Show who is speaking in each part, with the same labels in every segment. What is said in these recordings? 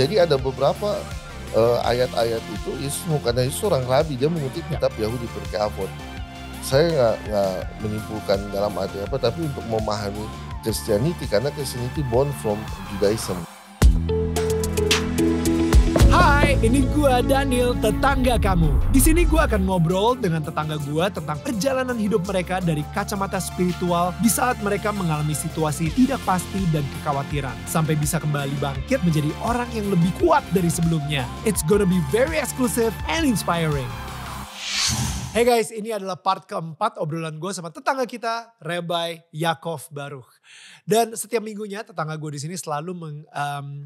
Speaker 1: Jadi ada beberapa ayat-ayat itu Yesus, karena Yesus seorang rabi, dia mengutip kitab Yahudi Pirkei Avot. Saya nggak menyimpulkan dalam arti apa, tapi untuk memahami Christianity, karena Christianity born from Judaism.
Speaker 2: Hai, ini gua Daniel, tetangga kamu. Di sini gua akan ngobrol dengan tetangga gua tentang perjalanan hidup mereka dari kacamata spiritual di saat mereka mengalami situasi tidak pasti dan kekhawatiran, sampai bisa kembali bangkit menjadi orang yang lebih kuat dari sebelumnya. It's gonna be very exclusive and inspiring. Hey guys, ini adalah part keempat obrolan gue sama tetangga kita, Rabbi Yaakov Baruch. Dan setiap minggunya tetangga gue di sini selalu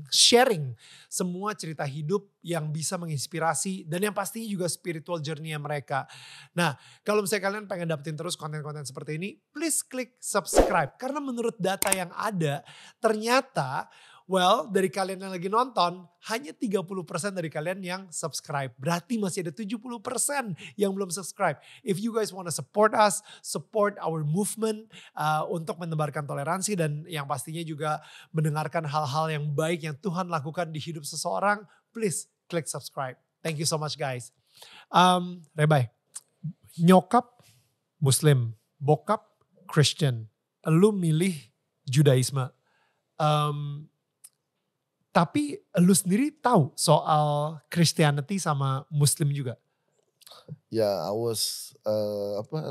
Speaker 2: sharing semua cerita hidup yang bisa menginspirasi dan yang pastinya juga spiritual journey mereka. Nah, kalau misalnya kalian pengen dapetin terus konten-konten seperti ini, please klik subscribe. Karena menurut data yang ada, ternyata dari kalian yang lagi nonton, hanya 30% dari kalian yang subscribe. Berarti masih ada 70% yang belum subscribe. If you guys want to support us, support our movement untuk menebarkan toleransi dan yang pastinya juga mendengarkan hal-hal yang baik yang Tuhan lakukan di hidup seseorang, please klik subscribe. Thank you so much guys. Rabbi, nyokap Muslim, bokap Christian, lu milih Judaisme. Tapi lu sendiri tahu soal Christianity sama Muslim juga?
Speaker 1: Ya, I was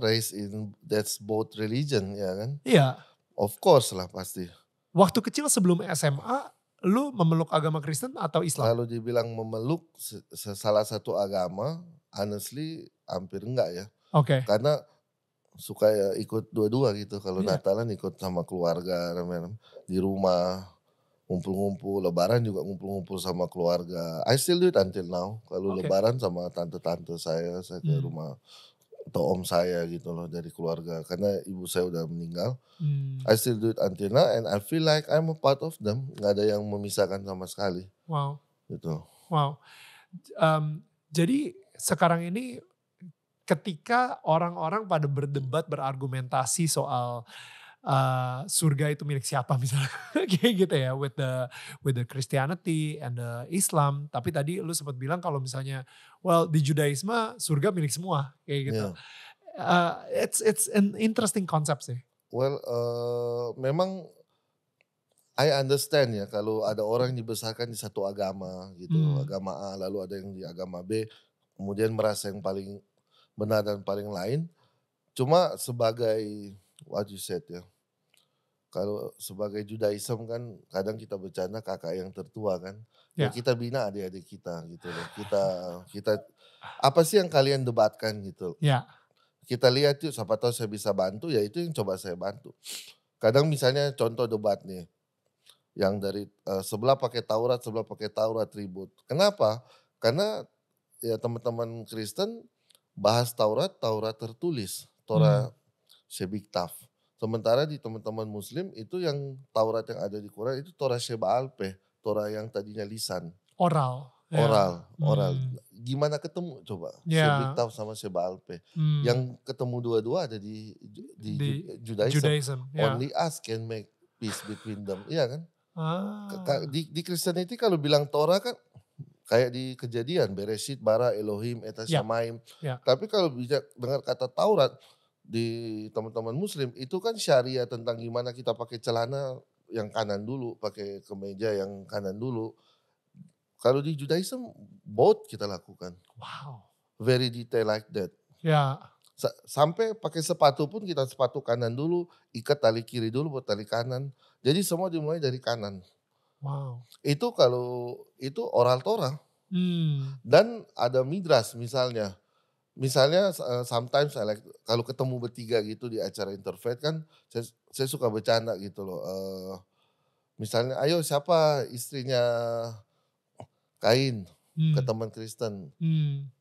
Speaker 1: raised in that's both religion, ya kan?
Speaker 2: Iya.
Speaker 1: Of course lah pasti.
Speaker 2: Waktu kecil sebelum SMA, lu memeluk agama Kristen atau Islam?
Speaker 1: Kalau dibilang memeluk salah satu agama, honestly hampir enggak ya.
Speaker 2: Oke.
Speaker 1: Karena suka ya ikut dua-dua gitu. Kalau Natalan ikut sama keluarga, di rumah. Ngumpul-ngumpul, lebaran juga ngumpul-ngumpul sama keluarga. I still do it until now. Kalau lebaran sama tante-tante saya ke rumah atau om saya gitu loh dari keluarga. Karena ibu saya udah meninggal. I still do it until now and I feel like I'm a part of them. Gak ada yang memisahkan sama sekali.
Speaker 2: Wow.
Speaker 1: Gitu.
Speaker 2: Wow. Jadi sekarang ini ketika orang-orang pada berdebat, berargumentasi soal surga itu milik siapa misalnya kayak gitu ya, with the Christianity and the Islam. Tapi tadi lu sempat bilang kalau misalnya di Judaisme surga milik semua kayak gitu. It's an interesting concept sih.
Speaker 1: Memang I understand ya kalau ada orang yang dibesarkan di satu agama gitu, agama A, lalu ada yang di agama B, kemudian merasa yang paling benar dan paling lain. Cuma sebagai what you said ya, kalau sebagai Judaism kan kadang kita bercanda kakak yang tertua kan. Ya kita bina adik-adik kita gitu loh. Kita apa sih yang kalian debatkan gitu. Kita lihat yuk, siapa tahu saya bisa bantu, ya itu yang coba saya bantu. Kadang misalnya contoh debat nih. Yang dari sebelah pakai Taurat ribut. Kenapa? Karena ya teman-teman Kristen bahas Taurat tertulis. Torah Shebiktaf. Sementara di teman-teman Muslim itu yang Taurat yang ada di Quran itu Torah Sheba'al-Peh, Torah yang tadinya lisan.
Speaker 2: Oral.
Speaker 1: Gimana ketemu coba? Shebiktaf sama Sheba'al-Peh. Yang ketemu dua-dua ada di Judaism. Only us can make peace between them. Iya kan? Di Christianity kalau bilang Torah kan kayak di Kejadian, Bereshit, Bara, Elohim, Eta Shamaim. Tapi kalau bisa dengar kata Taurat, di teman-teman Muslim itu kan syariat tentang gimana kita pakai celana yang kanan dulu, pakai kemeja yang kanan dulu. Kalau di Judaism both kita lakukan.
Speaker 2: Wow.
Speaker 1: Very detail like that. Sampai pakai sepatu pun kita sepatu kanan dulu, ikat tali kiri dulu buat tali kanan. Jadi semua dimulai dari kanan.
Speaker 2: Wow.
Speaker 1: Itu kalau itu oral Torah. Dan ada midras misalnya. Misalnya sometimes kalau ketemu bertiga gitu di acara Interfaith kan saya suka bercanda gitu loh. Misalnya ayo siapa istrinya Kain ke teman Kristen.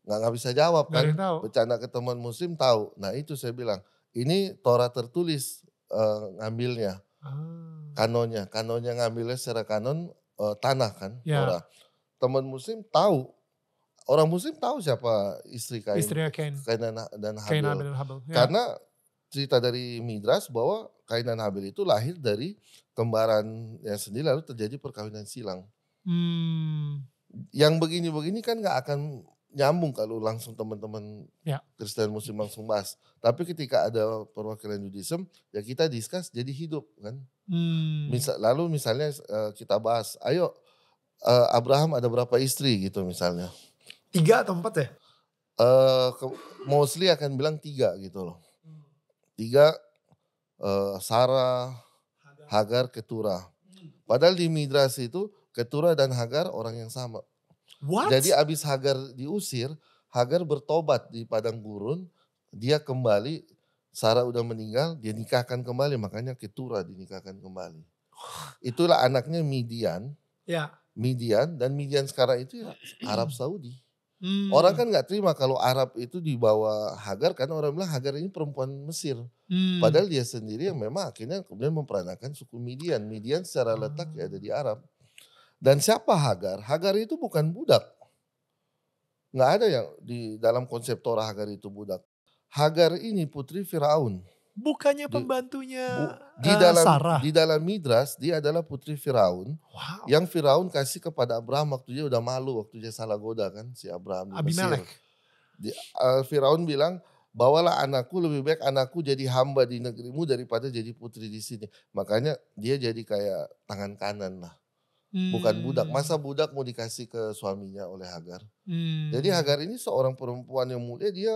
Speaker 1: Nggak bisa jawab kan. Bercanda ke teman Muslim tahu. Nah itu saya bilang ini Torah tertulis ngambilnya. Kanonnya ngambilnya secara kanon tanah kan Torah. Teman Muslim tahu. Orang Muslim tahu siapa istri Kain dan Habil. Karena cerita dari Midras bahwa Kain dan Habil itu lahir dari kembaran yang sendiri lalu terjadi perkawinan silang. Yang begini-begini kan nggak akan nyambung kalau langsung teman-teman
Speaker 2: Ya.
Speaker 1: Kristen Muslim langsung bahas. Tapi ketika ada perwakilan Judaism, ya kita discuss jadi hidup kan. Lalu misalnya kita bahas, ayo Abraham ada berapa istri gitu misalnya.
Speaker 2: 3 atau 4 ya?
Speaker 1: Mostly akan bilang 3 gitu loh. 3, Sarah, Hagar, Keturah. Padahal di Midrash itu Keturah dan Hagar orang yang sama.
Speaker 2: What?
Speaker 1: Jadi abis Hagar diusir, Hagar bertobat di padang gurun, dia kembali, Sarah udah meninggal, dia nikahkan kembali, makanya Keturah dinikahkan kembali. Itulah anaknya Midian.
Speaker 2: Ya.
Speaker 1: Midian, dan Midian sekarang itu ya Arab Saudi. Orang kan gak terima kalau Arab itu dibawa Hagar, karena orang bilang Hagar ini perempuan Mesir. Padahal dia sendiri yang memang akhirnya kemudian memperanakan suku Midian. Midian secara letak ya ada di Arab. Dan siapa Hagar? Hagar itu bukan budak. Nggak ada yang di dalam konsep Torah Hagar itu budak. Hagar ini putri Firaun.
Speaker 2: Bukannya pembantunya
Speaker 1: Di dalam Midrash dia adalah putri Firaun.
Speaker 2: Wow.
Speaker 1: Yang Firaun kasih kepada Abraham waktu dia udah malu, waktu dia salah goda kan si Abraham di Mesir. Firaun bilang, bawalah anakku, lebih baik anakku jadi hamba di negerimu daripada jadi putri di sini. Makanya dia jadi kayak tangan kanan lah. Bukan budak. Masa budak mau dikasih ke suaminya oleh Hagar. Jadi Hagar ini seorang perempuan yang mulia, dia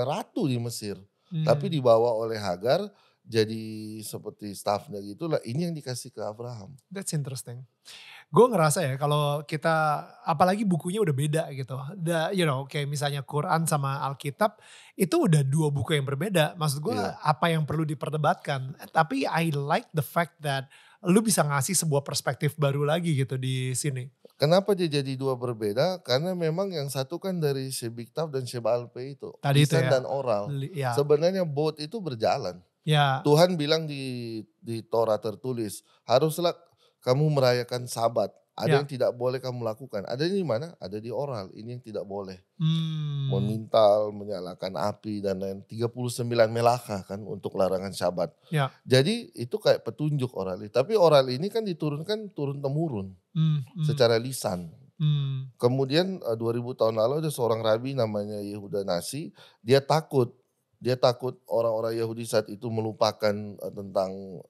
Speaker 1: ratu di Mesir. Tapi dibawa oleh Hagar jadi seperti staffnya gitu lah. Ini yang dikasih ke Abraham.
Speaker 2: That's interesting. Gue ngerasa ya kalau kita, apalagi bukunya udah beda gitu. Kayak misalnya Quran sama Alkitab, itu udah 2 buku yang berbeda. Maksud gue apa yang perlu diperdebatkan. Tapi I like the fact that lu bisa ngasih sebuah perspektif baru lagi gitu di sini.
Speaker 1: Kenapa dia jadi 2 berbeda? Karena memang yang satu kan dari Shebiktav dan Shebalpe itu.
Speaker 2: Tadi
Speaker 1: lisan
Speaker 2: itu ya.
Speaker 1: dan oral.
Speaker 2: Ya.
Speaker 1: Sebenarnya both itu berjalan.
Speaker 2: Ya.
Speaker 1: Tuhan bilang di Torah tertulis, haruslah kamu merayakan Sabat. Ada yang tidak boleh kamu lakukan. Ada di mana? Ada di oral. Ini yang tidak boleh. Memintal, menyalakan api dan lain. 39 melaka kan untuk larangan Sabat.
Speaker 2: Ya.
Speaker 1: Jadi itu kayak petunjuk oral. Tapi oral ini kan diturunkan turun-temurun. Secara lisan. Kemudian 2000 tahun lalu ada seorang rabi namanya Yehuda Nasi. Dia takut orang-orang Yahudi saat itu melupakan tentang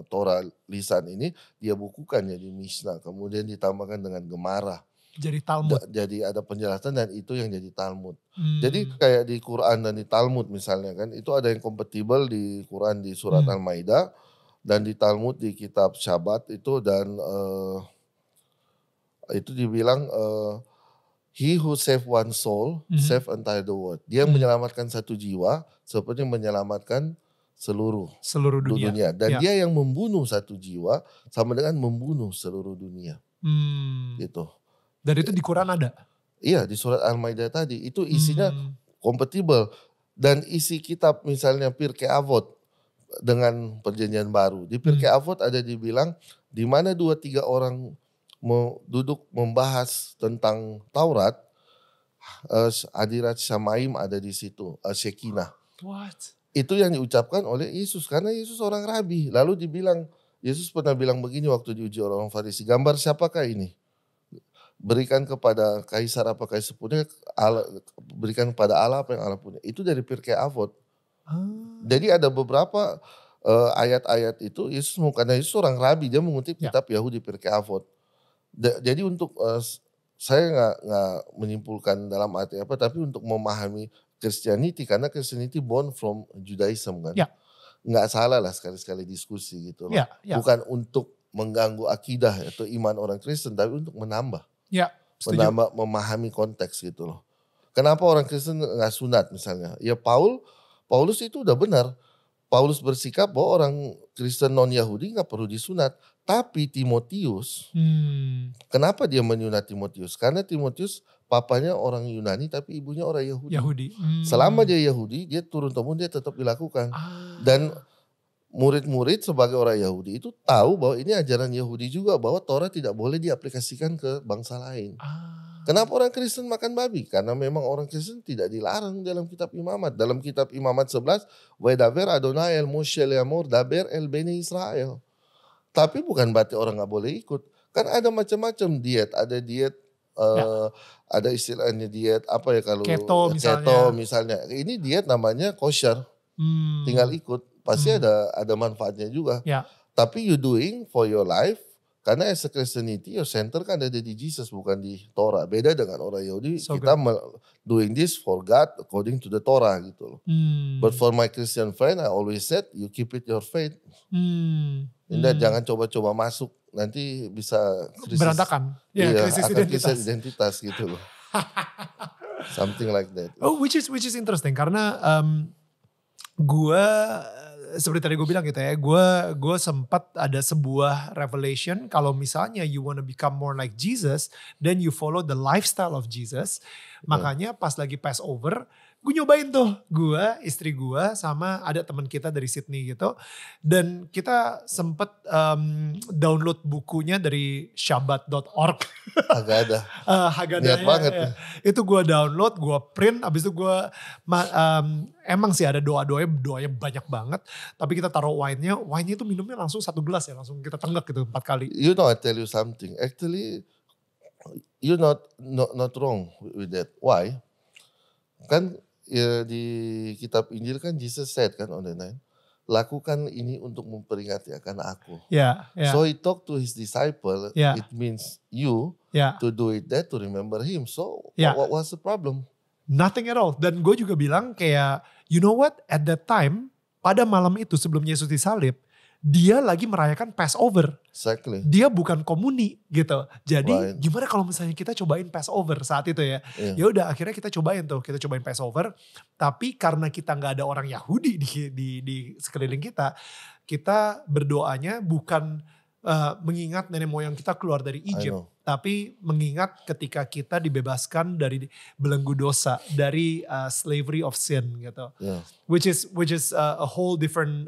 Speaker 1: Torah lisan ini, dia bukukan jadi Mishnah, kemudian ditambahkan dengan Gemara.
Speaker 2: Jadi Talmud.
Speaker 1: Jadi ada penjelasan dan itu yang jadi Talmud. Jadi kayak di Quran dan di Talmud misalnya kan, itu ada yang kompatibel di Quran di surat Al-Maidah dan di Talmud di kitab Syabat itu, dan itu dibilang he who save one soul, save entire the world. Dia menyelamatkan satu jiwa seperti menyelamatkan seluruh dunia. Dan dia yang membunuh satu jiwa sama dengan membunuh seluruh dunia. Gitu.
Speaker 2: Dan itu di Quran ada?
Speaker 1: Iya, di surat Al-Maidah tadi. Itu isinya kompatibel. Dan isi kitab misalnya Pirkei Avot dengan perjanjian baru. Di Pirkei Avot ada dibilang di mana 2-3 orang mau duduk membahas tentang Taurat, hadirat Syamaim ada di situ, Shekinah.
Speaker 2: What?
Speaker 1: Itu yang diucapkan oleh Yesus karena Yesus orang rabi. Lalu dibilang, Yesus pernah bilang begini waktu diuji orang Farisi, gambar siapakah ini? Berikan kepada Kaisar apa Kaisar punya, berikan kepada Allah apa yang Allah punya. Itu dari Pirkei Avot. Jadi ada beberapa ayat-ayat itu Yesus, karena Yesus orang rabi, dia mengutip kitab Yahudi Pirkei Avot. Jadi untuk saya nggak menyimpulkan dalam arti apa, tapi untuk memahami Christianity, karena Christianity born from Judaism kan, nggak salah lah sekali-sekali diskusi gitu loh. Bukan untuk mengganggu akidah atau iman orang Kristen, tapi untuk menambah, memahami konteks gitu loh. Kenapa orang Kristen nggak sunat misalnya? Ya Paulus itu udah benar. Paulus bersikap bahwa orang Kristen non-Yahudi gak perlu disunat. Tapi Timotius, kenapa dia menyunat Timotius? Karena Timotius papanya orang Yunani tapi ibunya orang Yahudi. Selama dia Yahudi, dia turun-temurun dia tetap dilakukan. Dan murid-murid sebagai orang Yahudi itu tahu bahwa ini ajaran Yahudi juga, bahwa Torah tidak boleh diaplikasikan ke bangsa lain. Kenapa orang Kristen makan babi? Karena memang orang Kristen tidak dilarang dalam kitab Imamat. Dalam kitab Imamat 11, Wedaber Adonai el Moshe le'amor daber el Beni Israel. Tapi bukan berarti orang gak boleh ikut. Kan ada macam-macam diet. Ada diet ada istilahnya diet apa ya kalau
Speaker 2: Keto
Speaker 1: keto
Speaker 2: misalnya.
Speaker 1: misalnya. Ini diet namanya kosher, tinggal ikut. Pasti ada manfaatnya juga.
Speaker 2: Ya.
Speaker 1: Tapi you doing for your life, karena as a Christianity, your center kan ada di Jesus bukan di Torah. Beda dengan orang Yahudi,
Speaker 2: So
Speaker 1: kita doing this for God according to the Torah gitu loh. But for my Christian friend, I always said, you keep it your faith. Jangan coba-coba masuk, nanti bisa krisis.
Speaker 2: Berantakan. Ya,
Speaker 1: Iya,
Speaker 2: krisis
Speaker 1: akan
Speaker 2: identitas.
Speaker 1: krisis identitas gitu loh. Something like that.
Speaker 2: Oh, which is interesting karena gue seperti tadi gue bilang gitu ya, gue sempat ada sebuah revelation kalau misalnya you wanna become more like Jesus, then you follow the lifestyle of Jesus. Makanya pas lagi Passover, gue nyobain tuh, gue, istri gue sama ada teman kita dari Sydney gitu, dan kita sempet download bukunya dari shabbat.org.
Speaker 1: Agak ada.
Speaker 2: Hagadahnya,
Speaker 1: Niat banget.
Speaker 2: ya. Itu gue download, gue print, abis itu gue emang sih ada doanya banyak banget. Tapi kita taruh wine-nya itu minumnya langsung 1 gelas ya, langsung kita tenggak gitu 4 kali.
Speaker 1: You know, I tell you something. Actually, you're not wrong with that. Why? Kan ya, di kitab Injil kan Jesus said kan on the 9, lakukan ini untuk memperingati akan aku.
Speaker 2: Yeah.
Speaker 1: So he talked to his disciple.
Speaker 2: Yeah.
Speaker 1: It means you to do it that to remember him. So what was the problem?
Speaker 2: Nothing at all. Dan gue juga bilang kayak, you know what? At that time, pada malam itu sebelum Yesus disalib, dia lagi merayakan Passover.
Speaker 1: Exactly.
Speaker 2: Dia bukan komuni gitu. Jadi gimana kalau misalnya kita cobain Passover saat itu ya? Ya udah akhirnya kita cobain Passover. Tapi karena kita nggak ada orang Yahudi di sekeliling kita, kita berdoanya bukan mengingat nenek moyang kita keluar dari Egypt, tapi mengingat ketika kita dibebaskan dari belenggu dosa, dari slavery of sin gitu. Which is a whole different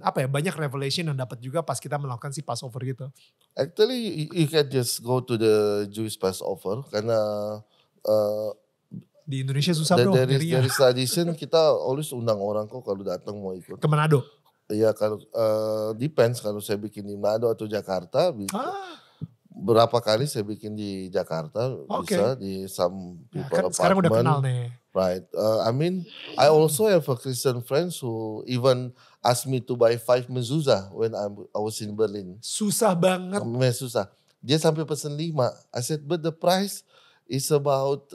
Speaker 2: banyak revelation yang dapat juga pas kita melakukan si Passover gitu.
Speaker 1: Actually you can just go to the Jewish Passover karena
Speaker 2: di Indonesia susah bro.
Speaker 1: Dari tradition kita always undang orang kok kalau datang mau ikut.
Speaker 2: Ke Manado?
Speaker 1: Iya kalau depends, kalau saya bikin di Manado atau Jakarta berapa kali saya bikin di Jakarta bisa di some people apartment.
Speaker 2: Sekarang udah kenal nih.
Speaker 1: Right. I also have a Christian friends who even asked me to buy 5 mezuzah when I was in Berlin.
Speaker 2: Susah banget.
Speaker 1: Susah. Dia sampai pesen 5. I said but the price is about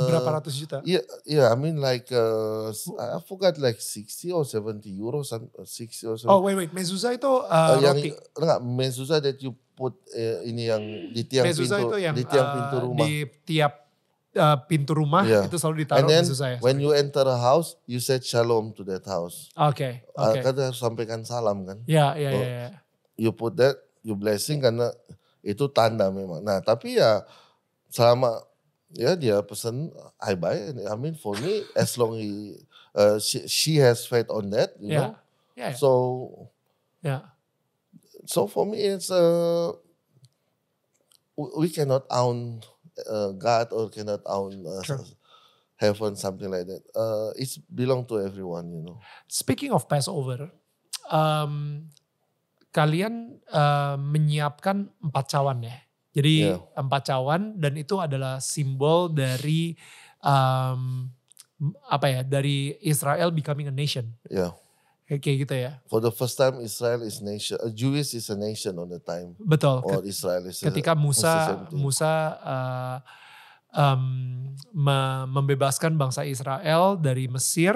Speaker 2: berapa ratus juta?
Speaker 1: Yeah, I mean like I forgot like 60 or 70 euros, 60 or 70.
Speaker 2: Oh wait, mezuzah itu roti.
Speaker 1: Enggak, mezuzah that you put ini yang di tiang
Speaker 2: mezuzah
Speaker 1: pintu,
Speaker 2: itu yang
Speaker 1: di tiang pintu rumah.
Speaker 2: Di tiap pintu rumah itu selalu ditaruh mezuzah ya.
Speaker 1: When you enter a house, you said shalom to that house.
Speaker 2: Okay.
Speaker 1: Kan harus sampaikan salam kan.
Speaker 2: Ya.
Speaker 1: You put that, you blessing karena itu tanda memang. Nah tapi ya selama dia pesen, I buy. I mean for me, as long she has faith on that, you know. Yeah. So for me, it's we cannot own God or cannot own heaven, something like that. It's belong to everyone, you know.
Speaker 2: Speaking of Passover, kalian menyiapkan 4 cawan ya. Jadi 4 cawan dan itu adalah simbol dari dari Israel becoming a nation. Kayak gitu ya.
Speaker 1: For the first time Israel is nation, Jewish is a nation on the time.
Speaker 2: Betul.
Speaker 1: Or Israel is
Speaker 2: ketika Musa membebaskan bangsa Israel dari Mesir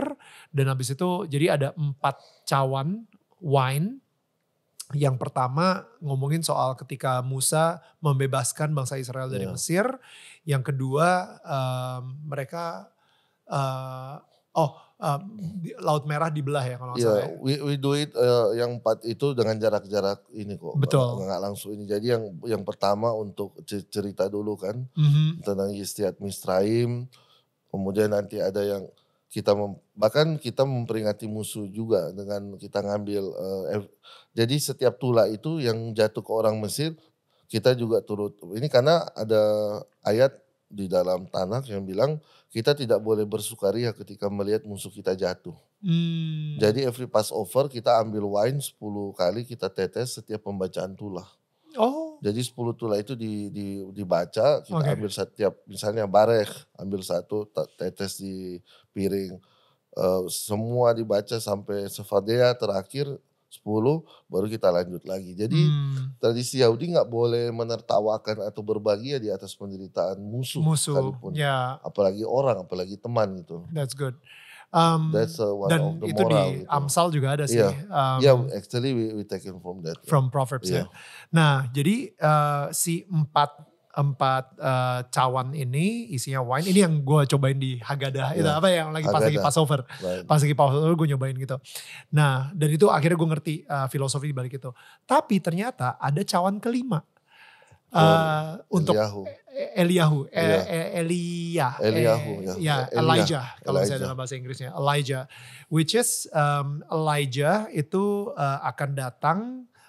Speaker 2: dan habis itu jadi ada 4 cawan wine. Yang pertama ngomongin soal ketika Musa membebaskan bangsa Israel dari Mesir. Yang kedua mereka Laut Merah dibelah ya kalau nggak salah.
Speaker 1: We do it yang 4 itu dengan jarak-jarak ini kok.
Speaker 2: Betul.
Speaker 1: Nggak langsung ini. Jadi yang pertama untuk cerita dulu kan tentang Yestiat Misraim. Kemudian nanti ada yang bahkan kita memperingati musuh juga dengan kita ngambil. Jadi setiap tula itu yang jatuh ke orang Mesir kita juga turut. Ini karena ada ayat di dalam Tanakh yang bilang kita tidak boleh bersukaria ketika melihat musuh kita jatuh. Jadi every Passover kita ambil wine 10 kali kita tetes setiap pembacaan tula. Jadi 10 tulah itu dibaca, kita
Speaker 2: Oke.
Speaker 1: ambil setiap misalnya bareh, ambil satu tetes di piring. Semua dibaca sampai Sefadea terakhir 10 baru kita lanjut lagi. Jadi
Speaker 2: Mmm,
Speaker 1: tradisi Yahudi nggak boleh menertawakan atau berbahagia di atas penderitaan musuh
Speaker 2: musuh,
Speaker 1: sekalipun.
Speaker 2: ya,
Speaker 1: Apalagi orang, apalagi teman gitu.
Speaker 2: that's good.
Speaker 1: That's one of
Speaker 2: Dan
Speaker 1: the
Speaker 2: itu
Speaker 1: moral
Speaker 2: di
Speaker 1: gitu.
Speaker 2: Amsal juga ada sih,
Speaker 1: Iya, yeah, actually we taken from that.
Speaker 2: from Proverbs ya.
Speaker 1: Iya,
Speaker 2: Nah, jadi si empat cawan ini isinya wine, ini yang gue cobain di Haggadah, itu
Speaker 1: iya.
Speaker 2: apa yang lagi pas lagi
Speaker 1: Haggadah,
Speaker 2: Passover.
Speaker 1: right.
Speaker 2: Pas lagi Passover gue nyobain gitu. Nah, dan itu akhirnya gue ngerti filosofi di balik itu. Tapi ternyata ada cawan kelima. Untuk
Speaker 1: Eliyahu.
Speaker 2: Eliyahu,
Speaker 1: Iya.
Speaker 2: Eliyahu,
Speaker 1: ya.
Speaker 2: ya
Speaker 1: Elia.
Speaker 2: Elijah kalau saya dalam bahasa Inggrisnya, Elijah, which is Elijah itu akan datang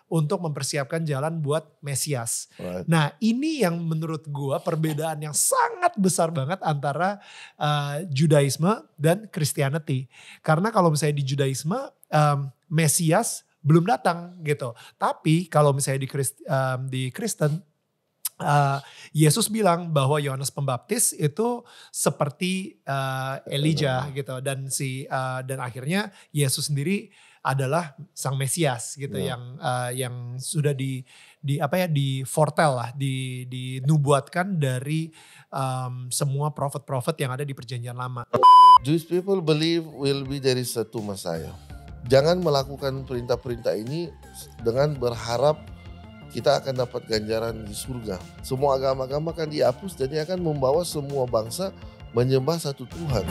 Speaker 2: untuk mempersiapkan jalan buat Mesias.
Speaker 1: Right.
Speaker 2: Nah ini yang menurut gua perbedaan yang sangat besar banget antara Judaisme dan Christianity. Karena kalau misalnya di Judaisme Mesias belum datang gitu. Tapi kalau misalnya di Kristen Yesus bilang bahwa Yohanes Pembaptis itu seperti Elijah gitu, dan dan akhirnya Yesus sendiri adalah sang Mesias gitu, yang sudah di foretell lah, dinubuatkan dari semua prophet-prophet yang ada di Perjanjian Lama.
Speaker 1: Jewish people believe will be there is satu Messiah. Jangan melakukan perintah-perintah ini dengan berharap kita akan dapat ganjaran di surga. Semua agama-agama akan dihapus dan dia akan membawa semua bangsa menyembah satu Tuhan.